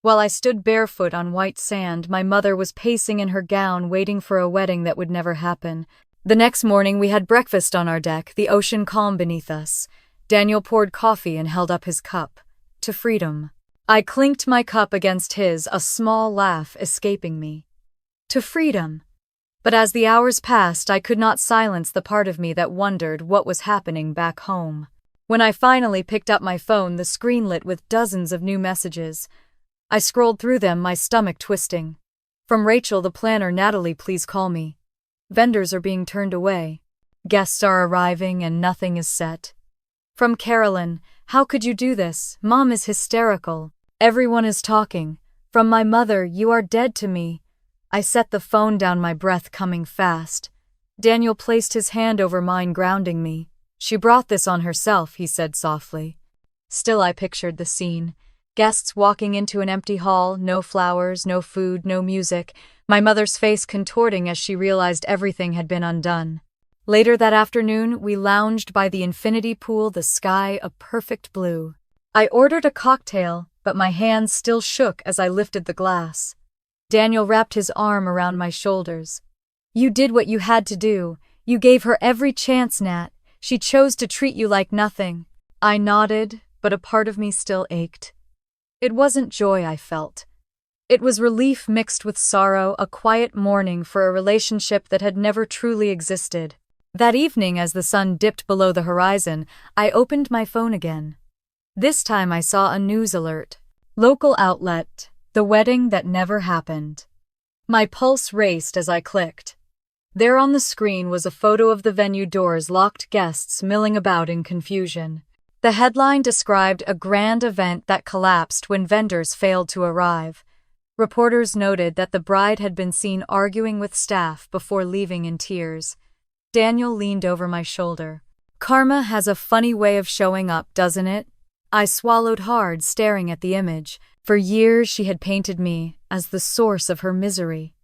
While I stood barefoot on white sand, my mother was pacing in her gown, waiting for a wedding that would never happen. The next morning, we had breakfast on our deck, the ocean calm beneath us. Daniel poured coffee and held up his cup. "To freedom." I clinked my cup against his, a small laugh escaping me. To freedom. But as the hours passed, I could not silence the part of me that wondered what was happening back home. When I finally picked up my phone, the screen lit with dozens of new messages. I scrolled through them, my stomach twisting. From Rachel, the planner, "Natalie, please call me. Vendors are being turned away. Guests are arriving and nothing is set." From Carolyn, "How could you do this? Mom is hysterical. Everyone is talking." From my mother, "You are dead to me." I set the phone down, my breath coming fast. Daniel placed his hand over mine, grounding me. "She brought this on herself," he said softly. Still, I pictured the scene. Guests walking into an empty hall, no flowers, no food, no music, my mother's face contorting as she realized everything had been undone. Later that afternoon, we lounged by the infinity pool, the sky a perfect blue. I ordered a cocktail, but my hands still shook as I lifted the glass. Daniel wrapped his arm around my shoulders. "You did what you had to do. You gave her every chance, Nat. She chose to treat you like nothing." I nodded, but a part of me still ached. It wasn't joy I felt. It was relief mixed with sorrow, a quiet mourning for a relationship that had never truly existed. That evening, as the sun dipped below the horizon, I opened my phone again. This time I saw a news alert. Local outlet, "The wedding that never happened." My pulse raced as I clicked. There on the screen was a photo of the venue doors, locked guests milling about in confusion. The headline described a grand event that collapsed when vendors failed to arrive. Reporters noted that the bride had been seen arguing with staff before leaving in tears. Daniel leaned over my shoulder. "Karma has a funny way of showing up, doesn't it?" I swallowed hard, staring at the image. For years she had painted me as the source of her misery.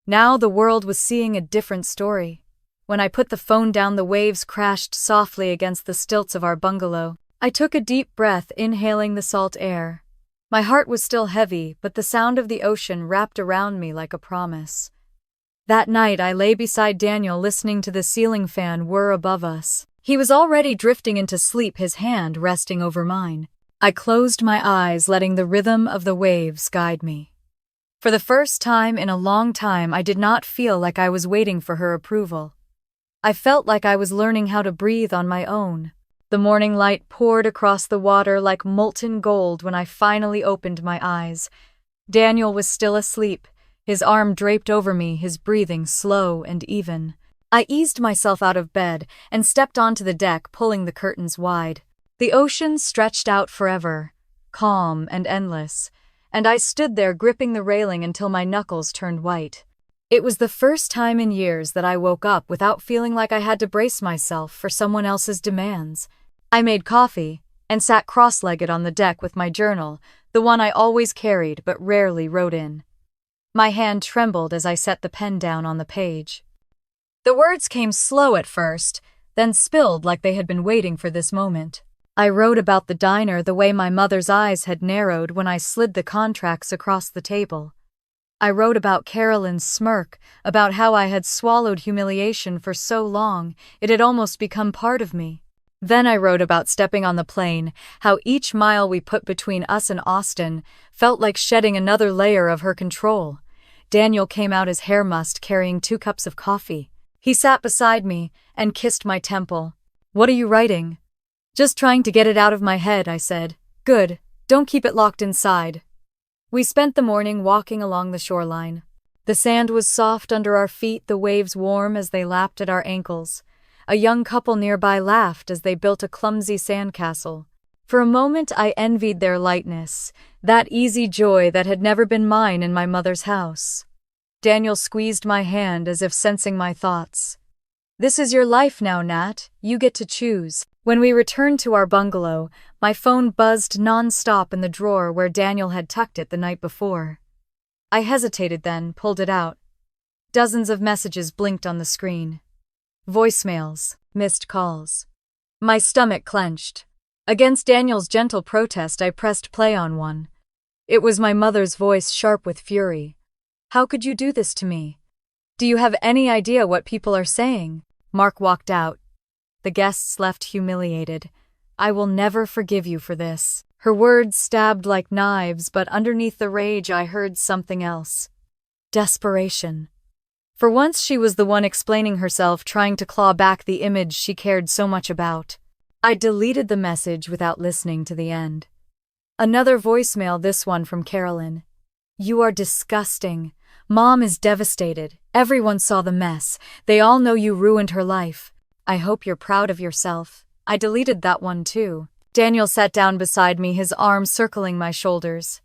Now the world was seeing a different story. When I put the phone down, the waves crashed softly against the stilts of our bungalow. I took a deep breath, inhaling the salt air. My heart was still heavy, but the sound of the ocean wrapped around me like a promise. That night I lay beside Daniel, listening to the ceiling fan whir above us. He was already drifting into sleep, his hand resting over mine. I closed my eyes, letting the rhythm of the waves guide me. For the first time in a long time, I did not feel like I was waiting for her approval. I felt like I was learning how to breathe on my own. The morning light poured across the water like molten gold when I finally opened my eyes. Daniel was still asleep, his arm draped over me, his breathing slow and even. I eased myself out of bed and stepped onto the deck, pulling the curtains wide. The ocean stretched out forever, calm and endless, and I stood there gripping the railing until my knuckles turned white. It was the first time in years that I woke up without feeling like I had to brace myself for someone else's demands. I made coffee and sat cross-legged on the deck with my journal, the one I always carried but rarely wrote in. My hand trembled as I set the pen down on the page. The words came slow at first, then spilled like they had been waiting for this moment. I wrote about the diner, the way my mother's eyes had narrowed when I slid the contracts across the table. I wrote about Carolyn's smirk, about how I had swallowed humiliation for so long it had almost become part of me. Then I wrote about stepping on the plane, how each mile we put between us and Austin felt like shedding another layer of her control. Daniel came out, his hair mussed, carrying 2 cups of coffee. He sat beside me and kissed my temple. "What are you writing?" "Just trying to get it out of my head," I said. "Good. Don't keep it locked inside." We spent the morning walking along the shoreline. The sand was soft under our feet, the waves warm as they lapped at our ankles. A young couple nearby laughed as they built a clumsy sandcastle. For a moment I envied their lightness, that easy joy that had never been mine in my mother's house. Daniel squeezed my hand as if sensing my thoughts. "This is your life now, Nat. You get to choose." When we returned to our bungalow, my phone buzzed non-stop in the drawer where Daniel had tucked it the night before. I hesitated, then pulled it out. Dozens of messages blinked on the screen. Voicemails, missed calls. My stomach clenched. Against Daniel's gentle protest, I pressed play on one. It was my mother's voice, sharp with fury. "How could you do this to me? Do you have any idea what people are saying?" Mark walked out. The guests left humiliated. "I will never forgive you for this." Her words stabbed like knives, but underneath the rage I heard something else. Desperation. For once she was the one explaining herself, trying to claw back the image she cared so much about. I deleted the message without listening to the end. Another voicemail, this one from Carolyn. "You are disgusting. Mom is devastated. Everyone saw the mess. They all know you ruined her life. I hope you're proud of yourself." I deleted that one too. Daniel sat down beside me, his arm circling my shoulders.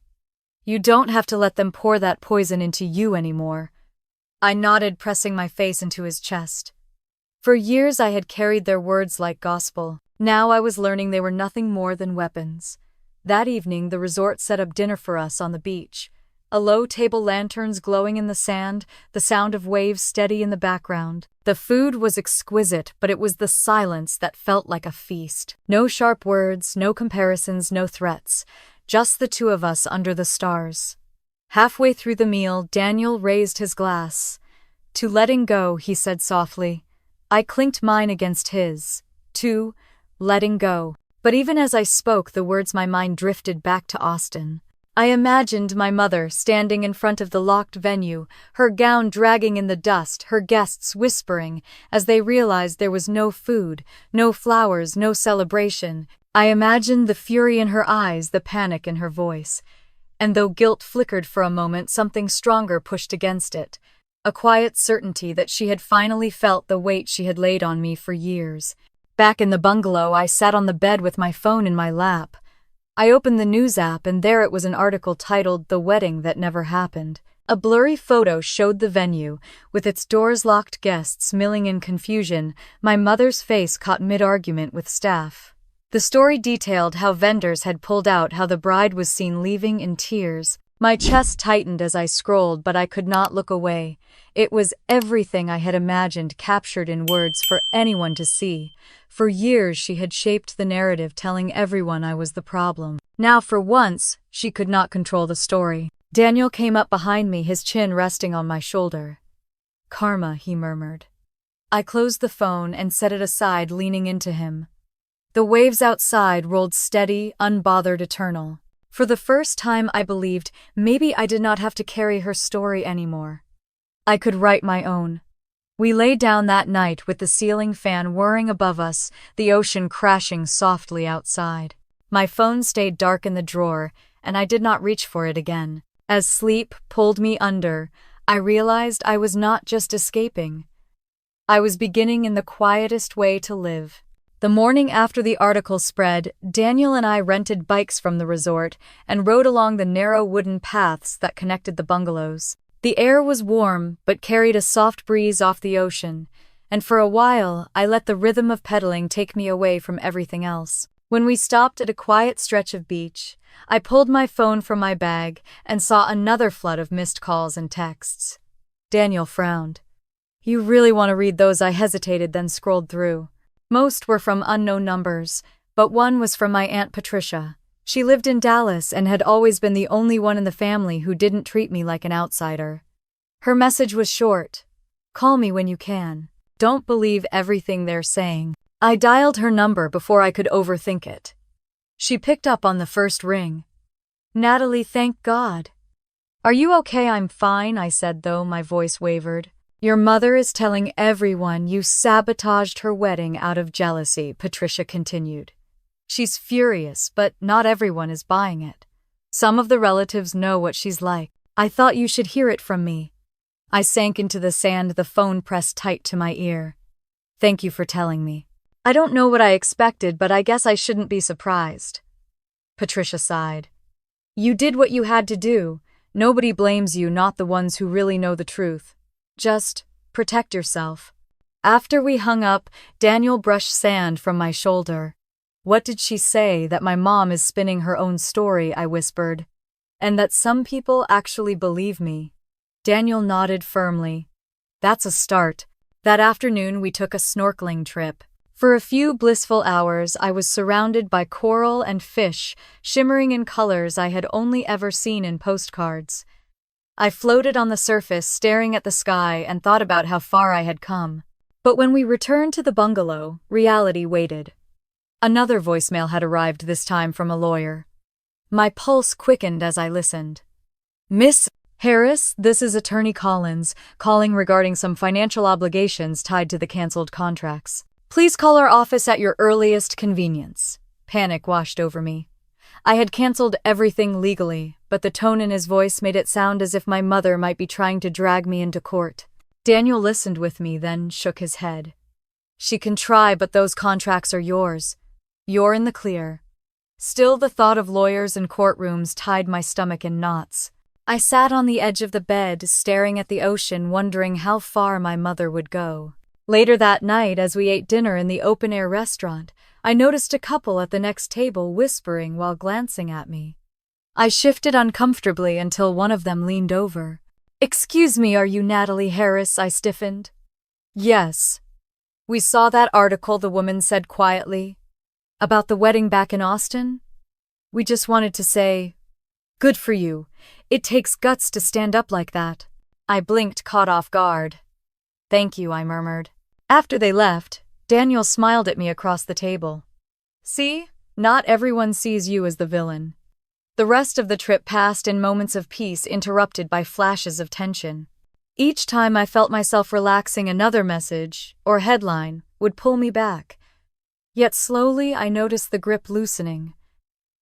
"You don't have to let them pour that poison into you anymore." I nodded, pressing my face into his chest. For years I had carried their words like gospel. Now I was learning they were nothing more than weapons. That evening the resort set up dinner for us on the beach. A low table, lanterns glowing in the sand, the sound of waves steady in the background. The food was exquisite, but it was the silence that felt like a feast. No sharp words, no comparisons, no threats. Just the two of us under the stars. Halfway through the meal, Daniel raised his glass. "To letting go," he said softly. I clinked mine against his. "To letting go." But even as I spoke the words, my mind drifted back to Austin. I imagined my mother standing in front of the locked venue, her gown dragging in the dust, her guests whispering as they realized there was no food, no flowers, no celebration. I imagined the fury in her eyes, the panic in her voice. And though guilt flickered for a moment, something stronger pushed against it. a quiet certainty that she had finally felt the weight she had laid on me for years. Back in the bungalow, I sat on the bed with my phone in my lap. I opened the news app and there it was, an article titled "The Wedding That Never Happened." A blurry photo showed the venue, with its doors-locked guests milling in confusion, my mother's face caught mid-argument with staff. The story detailed how vendors had pulled out, how the bride was seen leaving in tears. My chest tightened as I scrolled, but I could not look away. It was everything I had imagined, captured in words for anyone to see. For years she had shaped the narrative, telling everyone I was the problem. Now, for once, she could not control the story. Daniel came up behind me, his chin resting on my shoulder. "Karma," he murmured. I closed the phone and set it aside, leaning into him. The waves outside rolled steady, unbothered, eternal. For the first time, I believed maybe I did not have to carry her story anymore. I could write my own. We lay down that night with the ceiling fan whirring above us, the ocean crashing softly outside. My phone stayed dark in the drawer, and I did not reach for it again. As sleep pulled me under, I realized I was not just escaping. I was beginning in the quietest way to live. The morning after the article spread, Daniel and I rented bikes from the resort and rode along the narrow wooden paths that connected the bungalows. The air was warm, but carried a soft breeze off the ocean, and for a while I let the rhythm of pedaling take me away from everything else. When we stopped at a quiet stretch of beach, I pulled my phone from my bag and saw another flood of missed calls and texts. Daniel frowned. "You really want to read those?" I hesitated, then scrolled through. Most were from unknown numbers, but one was from my Aunt Patricia. She lived in Dallas and had always been the only one in the family who didn't treat me like an outsider. Her message was short. "Call me when you can. Don't believe everything they're saying." I dialed her number before I could overthink it. She picked up on the first ring. "Natalie, thank God." "Are you okay?" "I'm fine," I said, though my voice wavered. "Your mother is telling everyone you sabotaged her wedding out of jealousy," Patricia continued. "She's furious, but not everyone is buying it. Some of the relatives know what she's like. I thought you should hear it from me." I sank into the sand, the phone pressed tight to my ear. "Thank you for telling me. I don't know what I expected, but I guess I shouldn't be surprised." Patricia sighed. "You did what you had to do. Nobody blames you, not the ones who really know the truth. Just protect yourself." After we hung up, Daniel brushed sand from my shoulder. "What did she say? That my mom is spinning her own story?" I whispered. "And that some people actually believe me?" Daniel nodded firmly. "That's a start." That afternoon we took a snorkeling trip. For a few blissful hours, I was surrounded by coral and fish, shimmering in colors I had only ever seen in postcards. I floated on the surface, staring at the sky, and thought about how far I had come. But when we returned to the bungalow, reality waited. Another voicemail had arrived, this time from a lawyer. My pulse quickened as I listened. "Miss Harris, this is Attorney Collins, calling regarding some financial obligations tied to the canceled contracts. Please call our office at your earliest convenience." Panic washed over me. I had canceled everything legally, but the tone in his voice made it sound as if my mother might be trying to drag me into court. Daniel listened with me, then shook his head. "She can try, but those contracts are yours. You're in the clear." Still, the thought of lawyers and courtrooms tied my stomach in knots. I sat on the edge of the bed, staring at the ocean, wondering how far my mother would go. Later that night, as we ate dinner in the open-air restaurant, I noticed a couple at the next table whispering while glancing at me. I shifted uncomfortably until one of them leaned over. "Excuse me, are you Natalie Harris?" I stiffened. "Yes." "We saw that article," the woman said quietly. "About the wedding back in Austin? We just wanted to say, good for you. It takes guts to stand up like that." I blinked, caught off guard. "Thank you," I murmured. After they left, Daniel smiled at me across the table. "See, not everyone sees you as the villain." The rest of the trip passed in moments of peace, interrupted by flashes of tension. Each time I felt myself relaxing, another message, or headline, would pull me back. Yet slowly I noticed the grip loosening.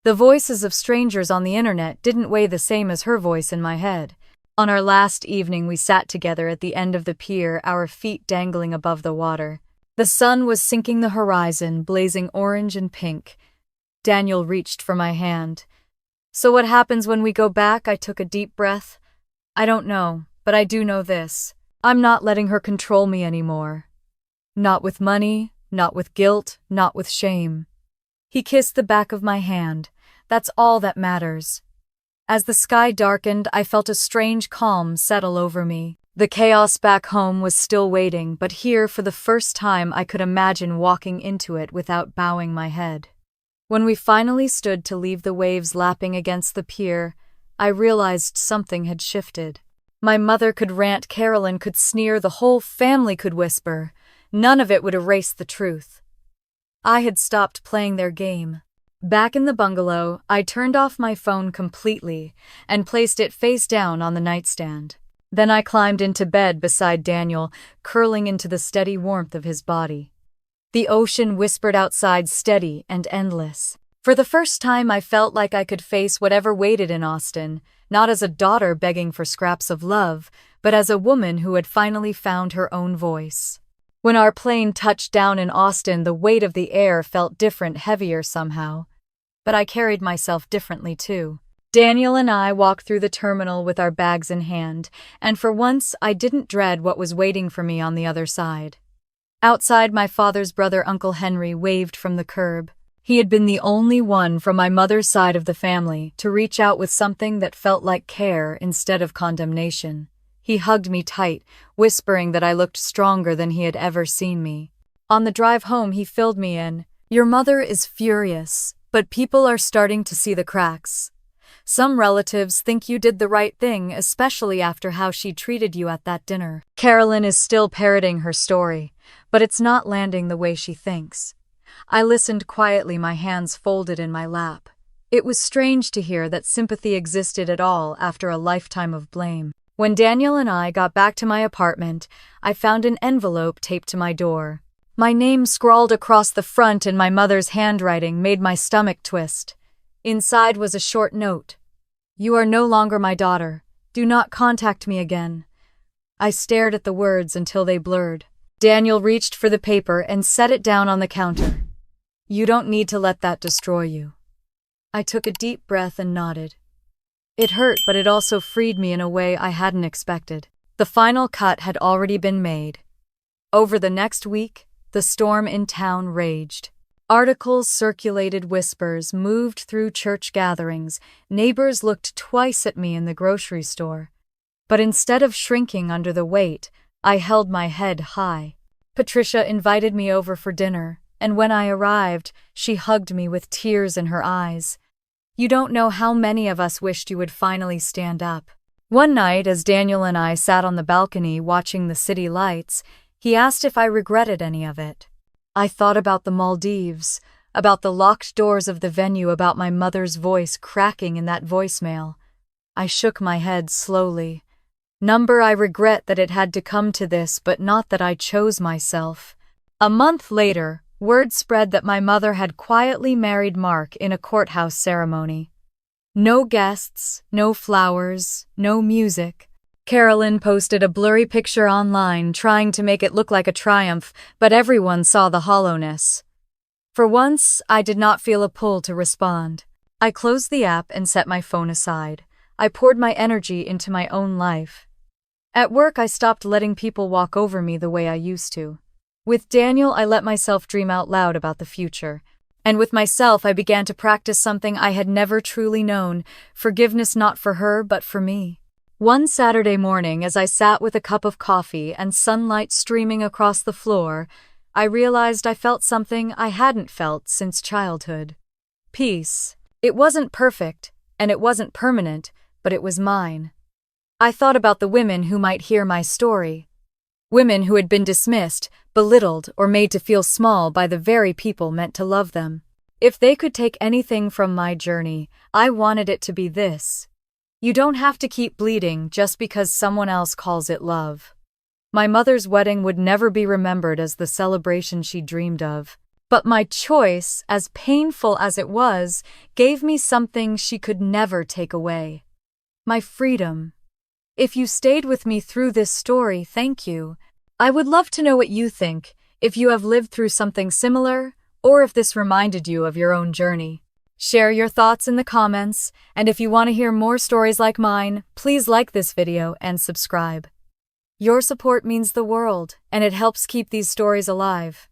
The voices of strangers on the internet didn't weigh the same as her voice in my head. On our last evening, we sat together at the end of the pier, our feet dangling above the water. The sun was sinking the horizon, blazing orange and pink. Daniel reached for my hand. "So what happens when we go back?" I took a deep breath. "I don't know, but I do know this. I'm not letting her control me anymore. Not with money, not with guilt, not with shame." He kissed the back of my hand. "That's all that matters." As the sky darkened, I felt a strange calm settle over me. The chaos back home was still waiting, but here, for the first time, I could imagine walking into it without bowing my head. When we finally stood to leave the waves lapping against the pier, I realized something had shifted. My mother could rant, Carolyn could sneer, the whole family could whisper. None of it would erase the truth. I had stopped playing their game. Back in the bungalow, I turned off my phone completely and placed it face down on the nightstand. Then I climbed into bed beside Daniel, curling into the steady warmth of his body. The ocean whispered outside, steady and endless. For the first time, I felt like I could face whatever waited in Austin, not as a daughter begging for scraps of love, but as a woman who had finally found her own voice. When our plane touched down in Austin, the weight of the air felt different, heavier somehow. But I carried myself differently too. Daniel and I walked through the terminal with our bags in hand, and for once I didn't dread what was waiting for me on the other side. Outside, my father's brother, Uncle Henry, waved from the curb. He had been the only one from my mother's side of the family to reach out with something that felt like care instead of condemnation. He hugged me tight, whispering that I looked stronger than he had ever seen me. On the drive home, he filled me in. "Your mother is furious, but people are starting to see the cracks. Some relatives think you did the right thing, especially after how she treated you at that dinner. Carolyn is still parroting her story, but it's not landing the way she thinks." I listened quietly, my hands folded in my lap. It was strange to hear that sympathy existed at all after a lifetime of blame. When Daniel and I got back to my apartment, I found an envelope taped to my door. My name scrawled across the front in my mother's handwriting made my stomach twist. Inside was a short note. "You are no longer my daughter. Do not contact me again." I stared at the words until they blurred. Daniel reached for the paper and set it down on the counter. "You don't need to let that destroy you." I took a deep breath and nodded. It hurt, but it also freed me in a way I hadn't expected. The final cut had already been made. Over the next week, the storm in town raged. Articles circulated, whispers moved through church gatherings, neighbors looked twice at me in the grocery store. But instead of shrinking under the weight, I held my head high. Patricia invited me over for dinner, and when I arrived, she hugged me with tears in her eyes. "You don't know how many of us wished you would finally stand up." One night, as Daniel and I sat on the balcony watching the city lights, he asked if I regretted any of it. I thought about the Maldives, about the locked doors of the venue, about my mother's voice cracking in that voicemail. I shook my head slowly. I regret that it had to come to this, but not that I chose myself. A month later, word spread that my mother had quietly married Mark in a courthouse ceremony. No guests, no flowers, no music. Carolyn posted a blurry picture online, trying to make it look like a triumph, but everyone saw the hollowness. For once, I did not feel a pull to respond. I closed the app and set my phone aside. I poured my energy into my own life. At work, I stopped letting people walk over me the way I used to. With Daniel, I let myself dream out loud about the future. And with myself, I began to practice something I had never truly known, forgiveness, not for her, but for me. One Saturday morning, as I sat with a cup of coffee and sunlight streaming across the floor, I realized I felt something I hadn't felt since childhood. Peace. It wasn't perfect, and it wasn't permanent, but it was mine. I thought about the women who might hear my story. Women who had been dismissed, belittled, or made to feel small by the very people meant to love them. If they could take anything from my journey, I wanted it to be this. You don't have to keep bleeding just because someone else calls it love. My mother's wedding would never be remembered as the celebration she dreamed of. But my choice, as painful as it was, gave me something she could never take away. My freedom. If you stayed with me through this story, thank you. I would love to know what you think, if you have lived through something similar, or if this reminded you of your own journey. Share your thoughts in the comments, and if you want to hear more stories like mine, please like this video and subscribe. Your support means the world, and it helps keep these stories alive.